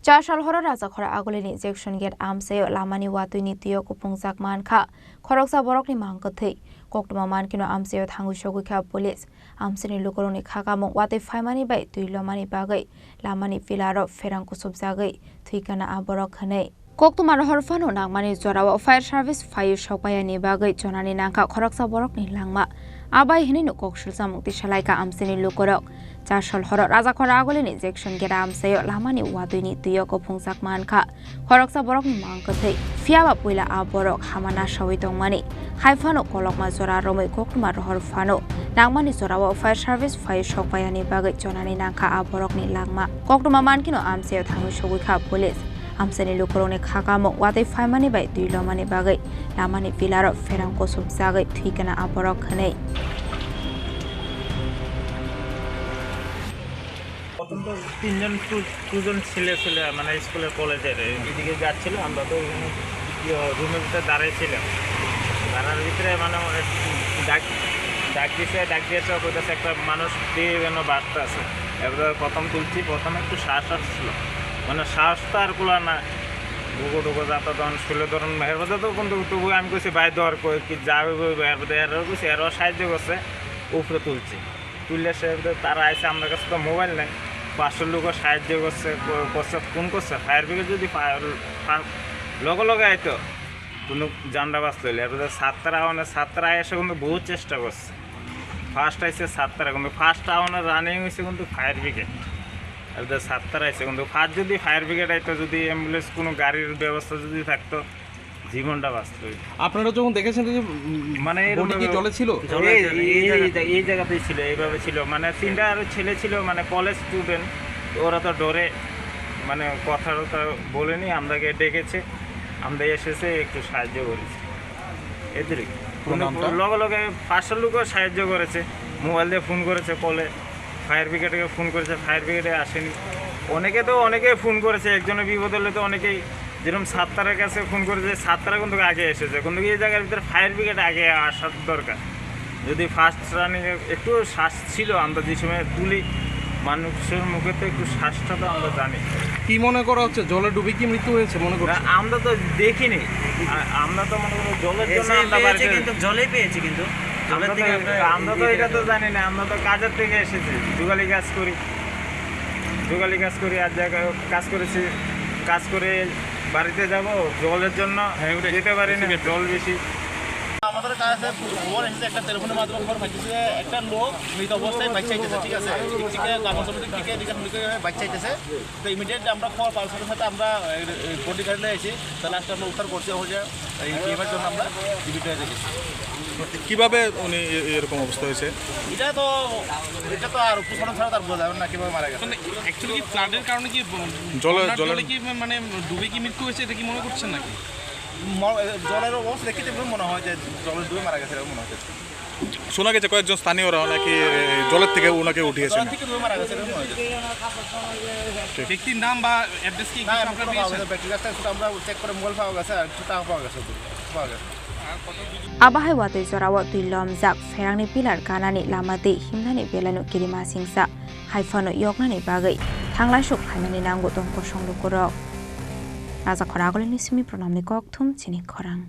4 साल हर राजा खरा आगोलिनि Jackson gate आमसेयो लामानि वातुइनि तियो कुपुंजाक मानखा खरकसा बरकनि मांगथै कोक्टमा मानकिनो आमसेयो थांगु सगुखा पुलिस आमसेनि लुकरनि खागामो वातै फाइमानि बाय तुइलमानि बागै लामानि पिलारो फेरांकु सुबजागै थुइकाना आबरक हनै कोक्टमा हरफानो नांमानि जराव फायर सार्भिस फायर सौपायानि बागै जनानि नांखा खरकसा बरकनि लांमा आबाय हिनिनो कोक्सुलसा मुक्ति सलाइका आमसेनि लुकरक 4 साल हर राजा खरा आगोलिनि जेक्सन गेट आमसेयो लामानि वातुइनि तियो कुपुंजाक मानखा खरकसा बरकनि मांगथै फियाबा पुइला आबरक हामाना सवै दंमानि हाइफानो कलकमा जरा रमै कोक्टमा हरफानो नांमानि जराव फायर सार्भिस फायर सौपायानि बागै जनानि नांखा आबरकनि लांमा कोक्टमा मानकिनो आमसेयो थांगु सगुखा पुलिस आमसेनि लुकरनि खागामो वातै फाइमानि बाय तुइलमानि बागै लामानि पिलारो फेरांको सुबजागै थुइकाना आबरक हनै তিনজন দুজন ছেলে মানে স্কুলের কলেজের এদিকে যাচ্ছিল আমরা তো রুমের ভিতরে দাঁড়িয়েছিলাম দাঁড়ার ভিতরে মানে ডাক দিয়েছে বলতেছে একটা মানুষ দিয়ে যেন বাসটা আছে এবার প্রথম তুলছি প্রথমে একটু শ্বাস আসছিল মানে শ্বাস তো আর কুলা না ঢুকো যাতা তখন শুলে ধরুন এর মধ্যে তো কিন্তু তবু আমি কইছি বাইর দেওয়ার কি যাবে এর মধ্যে এরও কইছি এরও সাহায্য করছে উপরে তুলছি তুললে সে তারা আইসে আমার কাছে তো মোবাইল নেই 500 লোকও সাহায্য করছে ফোন করছে ফায়ার ব্রিগেড যদি লগে আইতো কোনো জানডা বাঁচতে হইলে এরপরে ছাত্রা এসে কিন্তু বহু চেষ্টা করছে ফার্স্ট আইসে ছাত্রা কিন্তু ফার্স্ট আওয়ানের রানিং হয়েছে কিন্তু ফায়ার ব্রিগেড এরপরে ছাত্রা আইসে কিন্তু ফার্স্ট যদি ফায়ার ব্রিগেড আইতো যদি অ্যাম্বুলেন্স কোনো গাড়ির ব্যবস্থা যদি থাকতো জীবনটা বাঁচত আপনারা যখন দেখেছেন যে মানে জলে ছিল এই জায়গাতেই ছিল এইভাবে ছিল মানে 3টা আরো ছেলে ছিল মানে কলেজ স্টুডেন্ট ওরা তো ডরে মানে কথা বলেনি আমরাকে ডেকেছে আমরা এসেছে একটু সাহায্য করেছি এদের লগে 500 লোকও সাহায্য করেছে মোবাইল দিয়ে ফোন করেছে কলে ফায়ার ব্রিগেডকে ফোন করেছে ফায়ার ব্রিগেডে আসেনি অনেকে ফোন করেছে একজনের বিপদ হলে তো অনেকেই যেরকম ছাত্রার কাছে ফোন করেছে ছাত্রা কিন্তু আগে এসেছে কিন্তু এই জায়গার ভিতরে ফায়ার ব্রিগেড আগে আসার দরকার যদি ফার্স্ট রানিং একটু শ্বাস ছিল আমরা যে সময় তুলি মানুষের মুখে তো একটু শ্বাসটা তো আমরা জানি কি মনে করা হচ্ছে জলে ডুবে কি মৃত্যু হয়েছে মনে করি আমরা তো দেখিনি আমরা তো মনে করি জলের জন্য কিন্তু জলেই পেয়েছি কিন্তু আমরা তো এটা তো জানি না আমরা তো কাজের থেকে এসেছি জোগালি কাজ করি আর জায়গায় কাজ করে বাড়িতে যাব জলের জন্য যেতে পারি না জল বেশি আমাদের কাছে খবর এসেছে একটা টেলিফোনের মাধ্যমে খবর পাইছে একটা লোক মৃত অবস্থায় বাইক চাইতেছে ঠিক আছে দিকে বাইক চাইতেছে তো ইমিডিয়েটলি আমরা খবর পাওয়ার সাথে আমরা বডি গাড়ি এসেছি তাহলে আজকে আমরা উদ্ধার করতে হয়ে যায় এই টিমের জন্য আমরা জীবিত হয়ে গেছি কিভাবে উনি এরকম অবস্থা হয়েছে এটা তো আর উপসরণ ছাড়া তার বোঝা যাবে না কিভাবে মারা গেছে অ্যাকচুয়ালি কি ফ্লাডের কারণে কি জলে কি মানে ডুবে কি মৃত্যু হয়েছে এটা কি মনে করছেন নাকি জলের অবস্থা দেখে মনে হয় যে জলের ডুবে মারা গেছে এরকম মনে হচ্ছে শোনা গেছে কয়েকজন স্থানীয়রা নাকি জলের থেকে ওনাকে উঠিয়েছেন মারা গেছে এরকম মনে হচ্ছে ব্যক্তির নাম বা অ্যাড্রেস কি আমরা চেক করে মোবাইল পাওয়া গেছে আর টাকা পাওয়া গেছে Abahai watui zorawa tuilom jak ferangni pilar kanani lamati himnani belanu kirima singsa haifano yoknani bagai thanglashuk haimani nanggo tongko songlukuro Raja khora agolini simi pranamni kokthum chini khorang